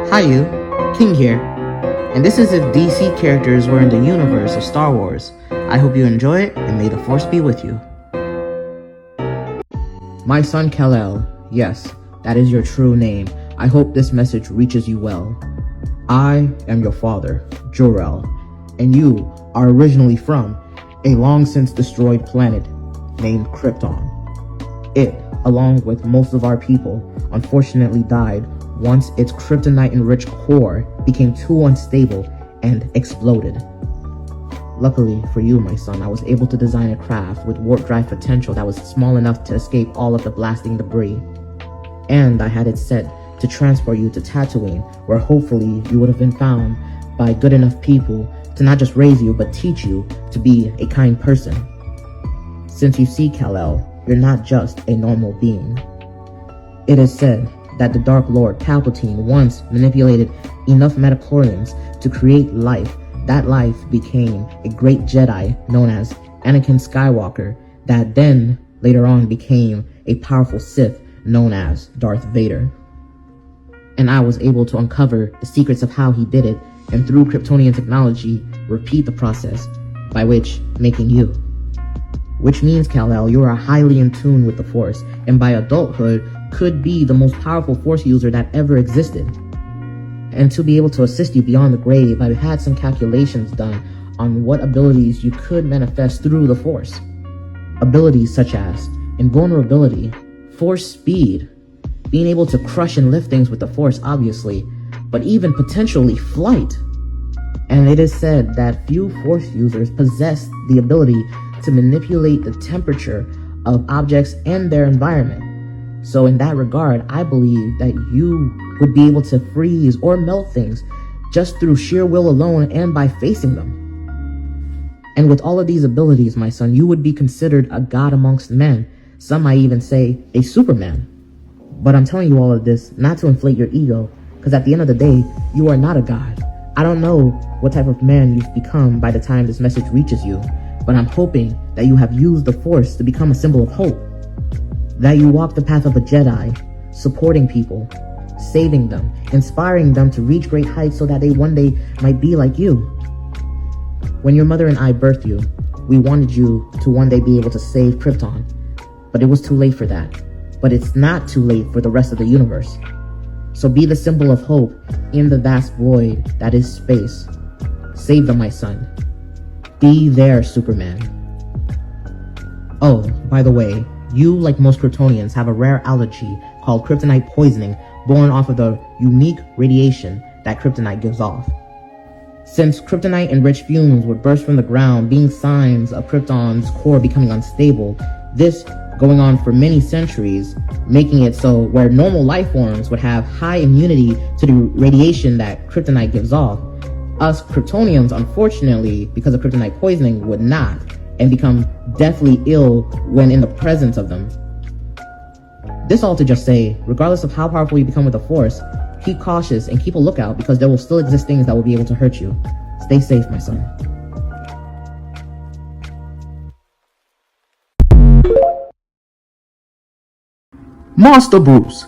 Hi you, King here, and this is if DC characters were in the universe of Star Wars. I hope you enjoy it, and may the Force be with you. My son Kal-El, yes, that is your true name. I hope this message reaches you well. I am your father, Jor-El, and you are originally from a long since destroyed planet named Krypton. It, along with most of our people, unfortunately died once its kryptonite-enriched core became too unstable and exploded. Luckily for you, my son, I was able to design a craft with warp drive potential that was small enough to escape all of the blasting debris. And I had it set to transport you to Tatooine, where hopefully you would have been found by good enough people to not just raise you, but teach you to be a kind person. Since you see, Kal-El, you're not just a normal being. It is said that the Dark Lord Palpatine once manipulated enough midichlorians to create life. That life became a great Jedi known as Anakin Skywalker, that then later on became a powerful Sith known as Darth Vader. And I was able to uncover the secrets of how he did it, and through Kryptonian technology, repeat the process, by which making you. Which means, Kal-El, you are highly in tune with the Force, and by adulthood, could be the most powerful Force user that ever existed. And to be able to assist you beyond the grave, I've had some calculations done on what abilities you could manifest through the Force. Abilities such as invulnerability, Force speed, being able to crush and lift things with the Force, obviously, but even potentially flight. And it is said that few Force users possess the ability to manipulate the temperature of objects and their environment. So in that regard, I believe that you would be able to freeze or melt things just through sheer will alone and by facing them. And with all of these abilities, my son, you would be considered a god amongst men. Some might even say a Superman. But I'm telling you all of this not to inflate your ego, because at the end of the day, you are not a god. I don't know what type of man you've become by the time this message reaches you, but I'm hoping that you have used the Force to become a symbol of hope. That you walk the path of a Jedi, supporting people, saving them, inspiring them to reach great heights so that they one day might be like you. When your mother and I birthed you, we wanted you to one day be able to save Krypton, but it was too late for that. But it's not too late for the rest of the universe. So be the symbol of hope in the vast void that is space. Save them, my son. Be there, Superman. Oh, by the way, you, like most Kryptonians, have a rare allergy called kryptonite poisoning, born off of the unique radiation that kryptonite gives off. Since kryptonite-enriched fumes would burst from the ground, being signs of Krypton's core becoming unstable, this going on for many centuries, making it so where normal life forms would have high immunity to the radiation that kryptonite gives off, us Kryptonians, unfortunately, because of kryptonite poisoning, would not, and become deathly ill when in the presence of them. This all to just say, regardless of how powerful you become with the Force, keep cautious and keep a lookout, because there will still exist things that will be able to hurt you. Stay safe, my son. Master Bruce,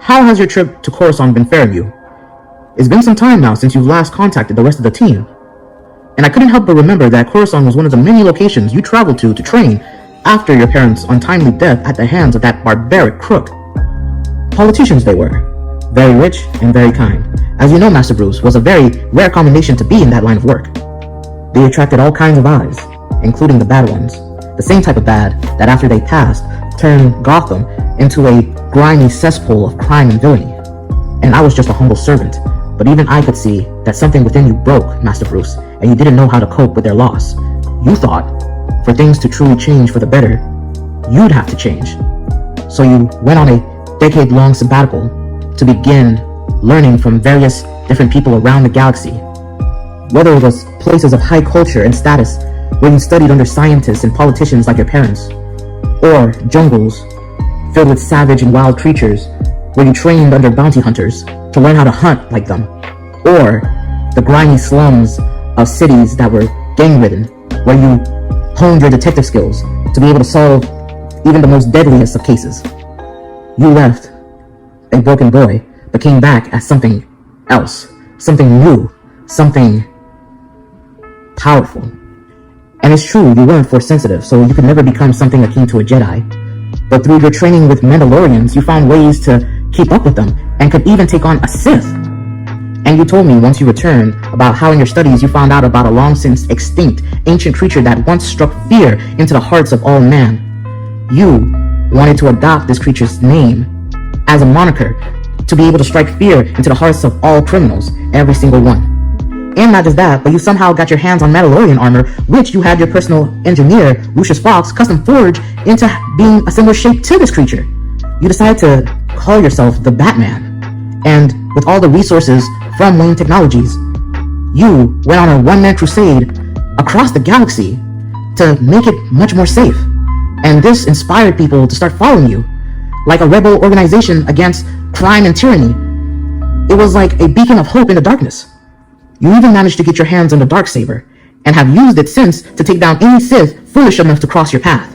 how has your trip to Coruscant been faring you? It's been some time now since you've last contacted the rest of the team, and I couldn't help but remember that Coruscant was one of the many locations you traveled to train after your parents' untimely death at the hands of that barbaric crook. Politicians they were, very rich and very kind. As you know, Master Bruce was a very rare combination to be in that line of work. They attracted all kinds of eyes, including the bad ones, the same type of bad that after they passed turned Gotham into a grimy cesspool of crime and villainy. And I was just a humble servant, but even I could see that something within you broke, Master Bruce, and you didn't know how to cope with their loss. You thought, for things to truly change for the better, you'd have to change. So you went on a decade-long sabbatical to begin learning from various different people around the galaxy. Whether it was places of high culture and status, where you studied under scientists and politicians like your parents, or jungles filled with savage and wild creatures, where you trained under bounty hunters to learn how to hunt like them, or the grimy slums of cities that were gang-ridden, where you honed your detective skills to be able to solve even the most deadliest of cases. You left a broken boy, but came back as something else, something new, something powerful. And it's true, you weren't force sensitive, so you could never become something akin to a Jedi. But through your training with Mandalorians, you found ways to keep up with them, and could even take on a Sith. And you told me once you returned about how in your studies you found out about a long since extinct ancient creature that once struck fear into the hearts of all man. You wanted to adopt this creature's name as a moniker to be able to strike fear into the hearts of all criminals, every single one. And not just that, but you somehow got your hands on Mandalorian armor, which you had your personal engineer, Lucius Fox, custom forge into being a similar shape to this creature. You decided to call yourself the Batman. And with all the resources from Wayne Technologies, you went on a one-man crusade across the galaxy to make it much more safe. And this inspired people to start following you, like a rebel organization against crime and tyranny. It was like a beacon of hope in the darkness. You even managed to get your hands on the Darksaber, and have used it since to take down any Sith foolish enough to cross your path.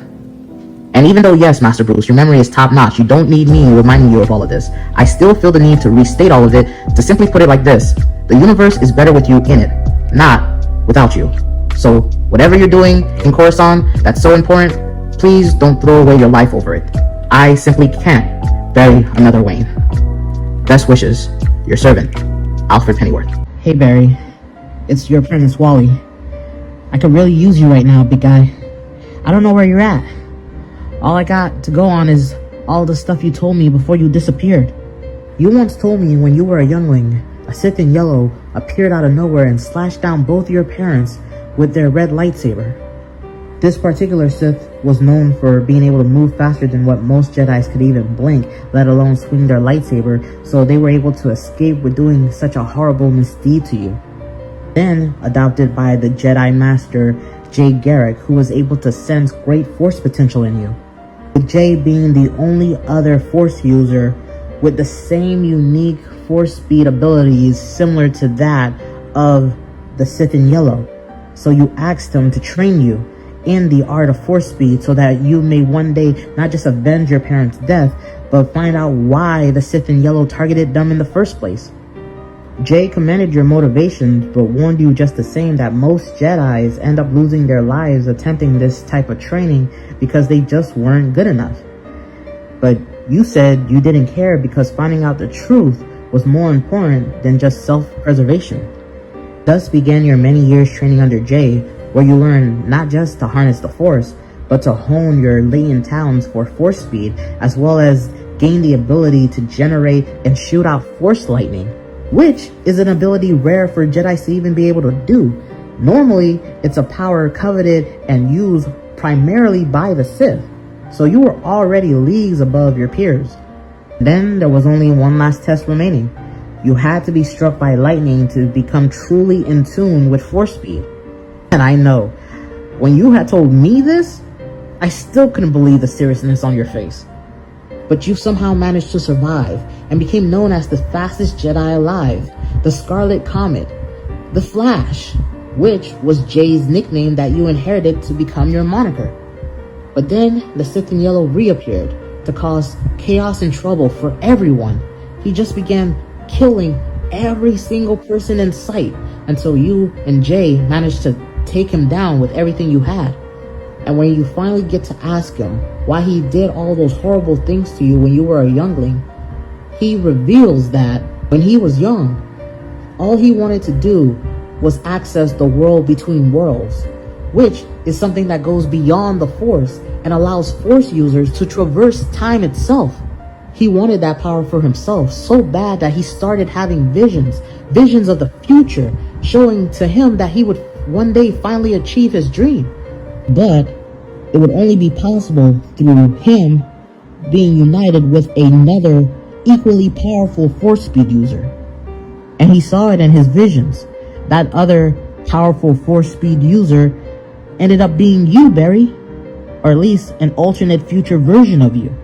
And even though, yes, Master Bruce, your memory is top-notch, you don't need me reminding you of all of this, I still feel the need to restate all of it, to simply put it like this: the universe is better with you in it, not without you. So, whatever you're doing in Coruscant that's so important, please don't throw away your life over it. I simply can't bury another Wayne. Best wishes, your servant, Alfred Pennyworth. Hey Barry, it's your apprentice Wally. I could really use you right now, big guy. I don't know where you're at. All I got to go on is all the stuff you told me before you disappeared. You once told me when you were a youngling, a Sith in yellow appeared out of nowhere and slashed down both your parents with their red lightsaber. This particular Sith was known for being able to move faster than what most Jedis could even blink, let alone swing their lightsaber, so they were able to escape with doing such a horrible misdeed to you. Then, adopted by the Jedi Master Jay Garrick, who was able to sense great force potential in you, with Jay being the only other force user with the same unique force speed abilities similar to that of the Sith in yellow. So you asked him to train you in the art of force speed so that you may one day not just avenge your parents' death, but find out why the Sith in yellow targeted them in the first place. Jay commended your motivations, but warned you just the same that most Jedis end up losing their lives attempting this type of training because they just weren't good enough. But you said you didn't care because finding out the truth was more important than just self-preservation. Thus began your many years training under Jay, where you learn not just to harness the Force, but to hone your latent talents for force speed, as well as gain the ability to generate and shoot out force lightning, which is an ability rare for Jedi to even be able to do. Normally, it's a power coveted and used primarily by the Sith, so you were already leagues above your peers. Then there was only one last test remaining. You had to be struck by lightning to become truly in tune with force speed. And I know, when you had told me this, I still couldn't believe the seriousness on your face. But you somehow managed to survive and became known as the fastest Jedi alive, the Scarlet Comet, the Flash, which was Jay's nickname that you inherited to become your moniker. But then the Sith in yellow reappeared to cause chaos and trouble for everyone. He just began killing every single person in sight until you and Jay managed to take him down with everything you had. And when you finally get to ask him why he did all those horrible things to you when you were a youngling, he reveals that when he was young, all he wanted to do was access the world between worlds, which is something that goes beyond the Force and allows Force users to traverse time itself. He wanted that power for himself so bad that he started having visions of the future, showing to him that he would one day finally achieve his dream. But it would only be possible through him being united with another equally powerful force speed user. And he saw it in his visions. That other powerful force speed user ended up being you, Barry. Or at least an alternate future version of you.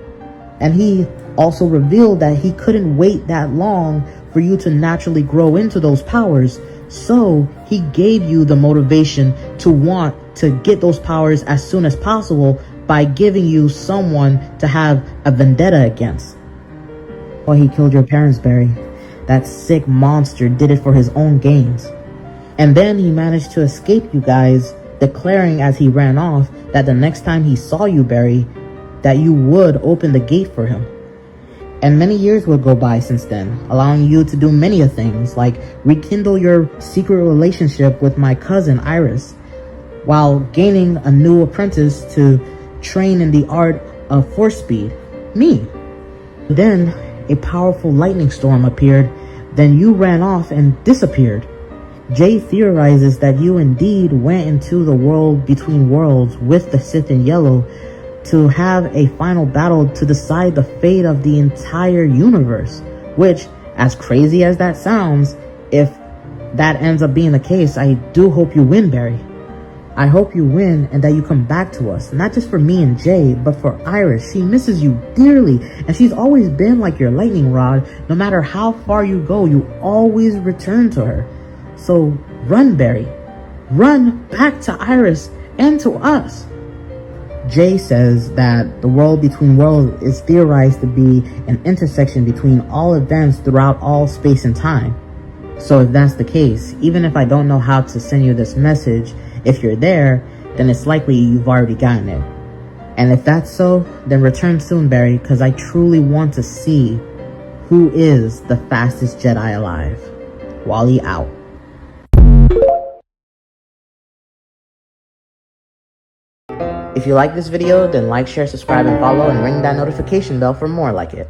And he also revealed that he couldn't wait that long for you to naturally grow into those powers. So he gave you the motivation to want to get those powers as soon as possible by giving you someone to have a vendetta against. Well, he killed your parents, Barry. that sick monster did it for his own gains. And then he managed to escape you guys, declaring as he ran off that the next time he saw you, Barry, that you would open the gate for him. And many years would go by since then, allowing you to do many of things, like rekindle your secret relationship with my cousin Iris, while gaining a new apprentice to train in the art of force speed, me. Then a powerful lightning storm appeared, then you ran off and disappeared. Jay theorizes that you indeed went into the world between worlds with the Sith in yellow to have a final battle to decide the fate of the entire universe, which, as crazy as that sounds, if that ends up being the case, I do hope you win, Barry. I hope you win and that you come back to us, not just for me and Jay, but for Iris. She misses you dearly, and she's always been like your lightning rod. No matter how far you go, you always return to her. So run, Barry. Run back to Iris and to us. Jay says that the world between worlds is theorized to be an intersection between all events throughout all space and time. So if that's the case, even if I don't know how to send you this message, if you're there, then it's likely you've already gotten it. And if that's so, then return soon, Barry, because I truly want to see who is the fastest Jedi alive. Wally out. If you like this video, then like, share, subscribe, and follow, and ring that notification bell for more like it.